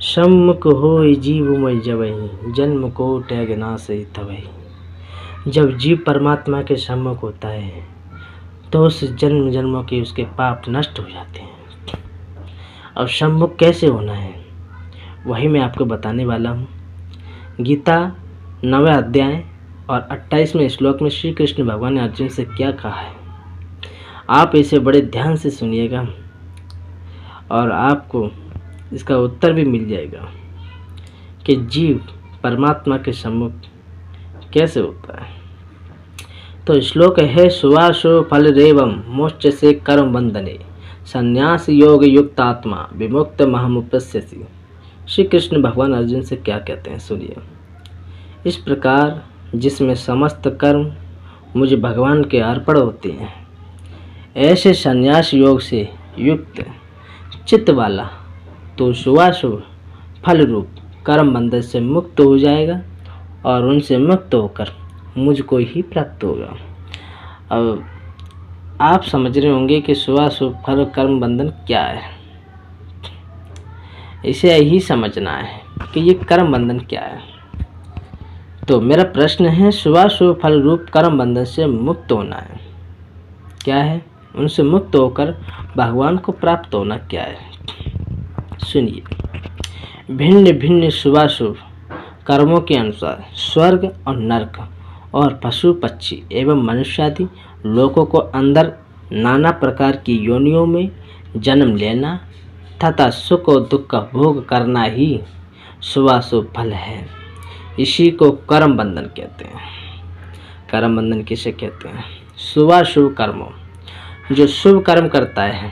सम्मुख होय जीवमय जबहि, जन्म को टैग ना सही तबहि। जब जीव परमात्मा के सम्मुख होता है तो उस जन्म जन्मों के उसके पाप नष्ट हो जाते हैं। और सम्मुख कैसे होना है वही मैं आपको बताने वाला हूँ। गीता 9वें अध्याय और 28वें श्लोक में श्री कृष्ण भगवान ने अर्जुन से क्या कहा है, आप इसे बड़े ध्यान से सुनिएगा और आपको इसका उत्तर भी मिल जाएगा कि जीव परमात्मा के सम्मुख कैसे होता है। तो श्लोक है, सुवासो फल रेवम मोक्ष से कर्म बंधने, संन्यास योग युक्त आत्मा विमुक्त महमुपस्यसि। श्री कृष्ण भगवान अर्जुन से क्या कहते हैं सुनिए। इस प्रकार जिसमें समस्त कर्म मुझे भगवान के अर्पण होते हैं, ऐसे संन्यास योग से युक्त चित्त वाला तो शुभाशुभ फल रूप कर्म बंधन से मुक्त हो जाएगा और उनसे मुक्त होकर मुझको ही प्राप्त होगा। अब आप समझ रहे होंगे कि शुभाशुभ फल कर्म बंधन क्या है। इसे यही समझना है कि ये कर्म बंधन क्या है। तो मेरा प्रश्न है, शुभाशुभ फल रूप कर्म बंधन से मुक्त होना है क्या है, उनसे मुक्त होकर भगवान को प्राप्त होना क्या है। सुनिए, भिन्न भिन्न शुभाशुभ कर्मों के अनुसार स्वर्ग और नरक और पशु पक्षी एवं मनुष्यादि लोगों को अंदर नाना प्रकार की योनियों में जन्म लेना तथा सुख और दुख का भोग करना ही शुभाशुभ फल है। इसी को कर्म बंधन कहते हैं। कर्म बंधन किसे कहते हैं? शुभाशुभ कर्मों, जो शुभ कर्म करता है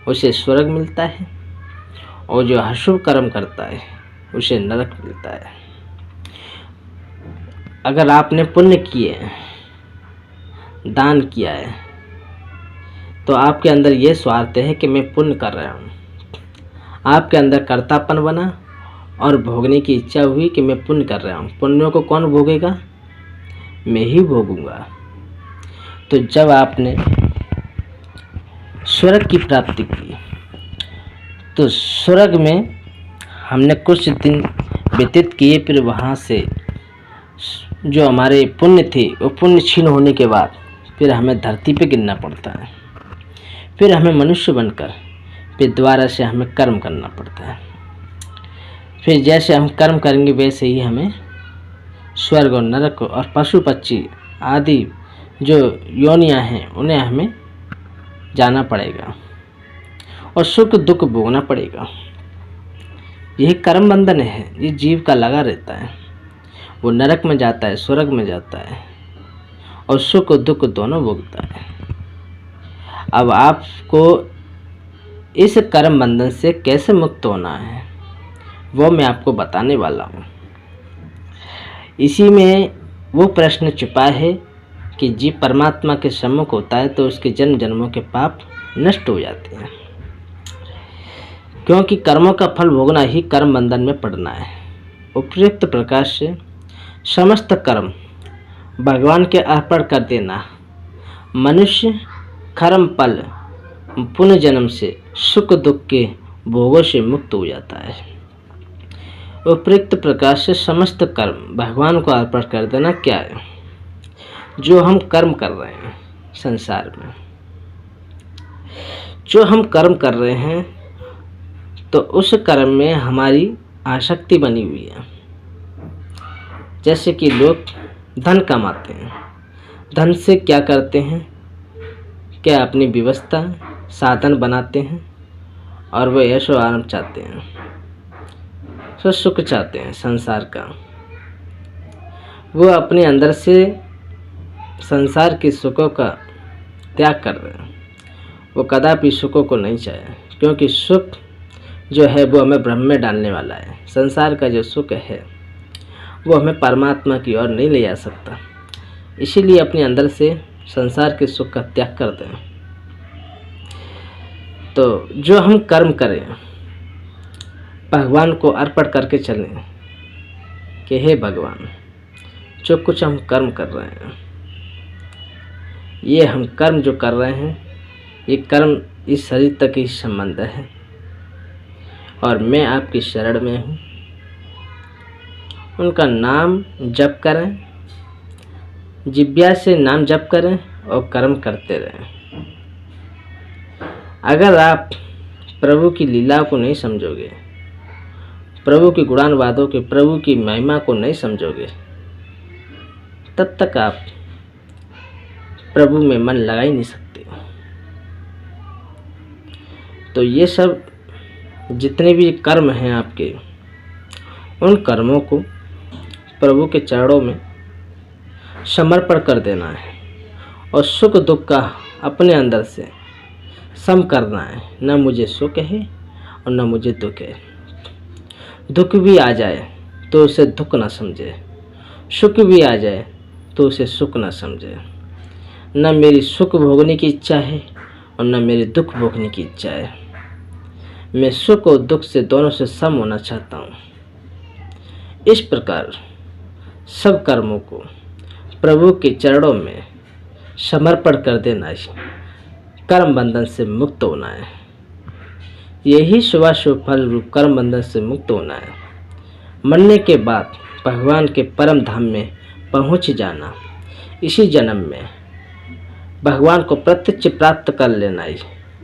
उसे स्वर्ग मिलता है और जो अशुभ कर्म करता है उसे नरक मिलता है। अगर आपने पुण्य किए, दान किया है, तो आपके अंदर ये स्वार्थ है कि मैं पुण्य कर रहा हूँ। आपके अंदर कर्तापन बना और भोगने की इच्छा हुई कि मैं पुण्य कर रहा हूँ। पुण्यों को कौन भोगेगा? मैं ही भोगूंगा। तो जब आपने स्वर्ग की प्राप्ति की तो स्वर्ग में हमने कुछ दिन व्यतीत किए, फिर वहाँ से जो हमारे पुण्य थे वो पुण्य क्षीण होने के बाद फिर हमें धरती पे गिरना पड़ता है। फिर हमें मनुष्य बनकर फिर दोबारा से हमें कर्म करना पड़ता है। फिर जैसे हम कर्म करेंगे वैसे ही हमें स्वर्ग और नरक और पशु पक्षी आदि जो योनियाँ हैं उन्हें हमें जाना पड़ेगा और सुख दुख भोगना पड़ेगा। यही कर्म बंधन है, ये जीव का लगा रहता है। वो नरक में जाता है, स्वर्ग में जाता है और सुख और दुख दोनों भोगता है। अब आपको इस कर्म बंधन से कैसे मुक्त होना है वो मैं आपको बताने वाला हूँ। इसी में वो प्रश्न छुपा है कि जीव परमात्मा के सम्मुख होता है तो उसके जन्म जन्मों के पाप नष्ट हो जाते हैं, क्योंकि कर्मों का फल भोगना ही कर्म बंधन में पड़ना है। उपयुक्त प्रकार से समस्त कर्म भगवान के अर्पण कर देना, मनुष्य कर्म फल पुण्य जन्म से सुख दुख के भोगों से मुक्त हो जाता है। उपयुक्त प्रकार से समस्त कर्म भगवान को अर्पण कर देना क्या है? जो हम कर्म कर रहे हैं संसार में, जो हम कर्म कर रहे हैं तो उस कर्म में हमारी आसक्ति बनी हुई है। जैसे कि लोग धन कमाते हैं, धन से क्या करते हैं, क्या अपनी व्यवस्था साधन बनाते हैं और वह ऐशो आराम चाहते हैं, सो सुख चाहते हैं संसार का। वो अपने अंदर से संसार के सुखों का त्याग कर रहे हैं। वो कदापि सुखों को नहीं चाहे, क्योंकि सुख जो है वो हमें ब्रह्म में डालने वाला है। संसार का जो सुख है वो हमें परमात्मा की ओर नहीं ले जा सकता। इसीलिए अपने अंदर से संसार के सुख का त्याग कर दें। तो जो हम कर्म करें भगवान को अर्पण करके चलें कि हे भगवान, जो कुछ हम कर्म कर रहे हैं, ये हम कर्म जो कर रहे हैं ये कर्म इस शरीर तक ही संबंध है और मैं आपकी शरण में हूँ। उनका नाम जप करें, जिह्वा से नाम जप करें और कर्म करते रहें। अगर आप प्रभु की लीला को नहीं समझोगे, प्रभु की गुणानुवादों के, प्रभु की महिमा को नहीं समझोगे, तब तक आप प्रभु में मन लगा ही नहीं सकते। तो ये सब जितने भी कर्म हैं आपके, उन कर्मों को प्रभु के चरणों में समर्पण कर देना है और सुख दुख का अपने अंदर से सम करना है। न मुझे सुख है और न मुझे दुख है। दुख भी आ जाए तो उसे दुख ना समझे, सुख भी आ जाए तो उसे सुख ना समझे। न मेरी सुख भोगने की इच्छा है और न मेरी दुख भोगने की इच्छा है। मैं सुख और दुख से दोनों से सम होना चाहता हूँ। इस प्रकार सब कर्मों को प्रभु के चरणों में समर्पण कर देना है, कर्म बंधन से मुक्त होना है। यही शुभाशुभ फल रूप कर्म बंधन से मुक्त होना है। मरने के बाद भगवान के परम धाम में पहुँच जाना, इसी जन्म में भगवान को प्रत्यक्ष प्राप्त कर लेना है।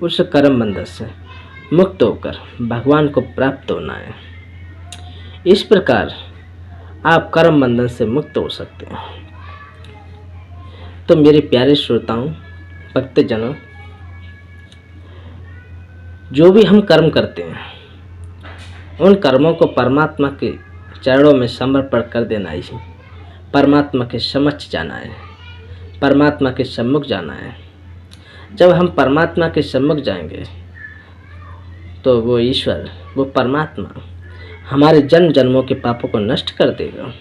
उस कर्म बंधन से मुक्त होकर भगवान को प्राप्त होना है। इस प्रकार आप कर्म बंधन से मुक्त हो सकते हैं। तो मेरे प्यारे श्रोताओं, भक्तजनों, जो भी हम कर्म करते हैं, उन कर्मों को परमात्मा के चरणों में समर्पण कर देना है। परमात्मा के समक्ष जाना है, परमात्मा के सम्मुख जाना है। जब हम परमात्मा के सम्मुख जाएंगे तो वो ईश्वर, वो परमात्मा हमारे जन्म जन्मों के पापों को नष्ट कर देगा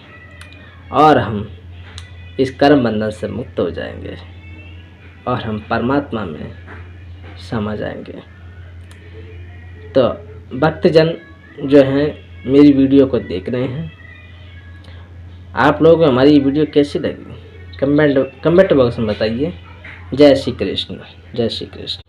और हम इस कर्म बंधन से मुक्त हो जाएंगे और हम परमात्मा में समा जाएंगे। तो भक्तजन जो हैं मेरी वीडियो को देख रहे हैं, आप लोगों को हमारी वीडियो कैसी लगी कमेंट बॉक्स में बताइए। जय श्री कृष्ण, जय श्री कृष्ण।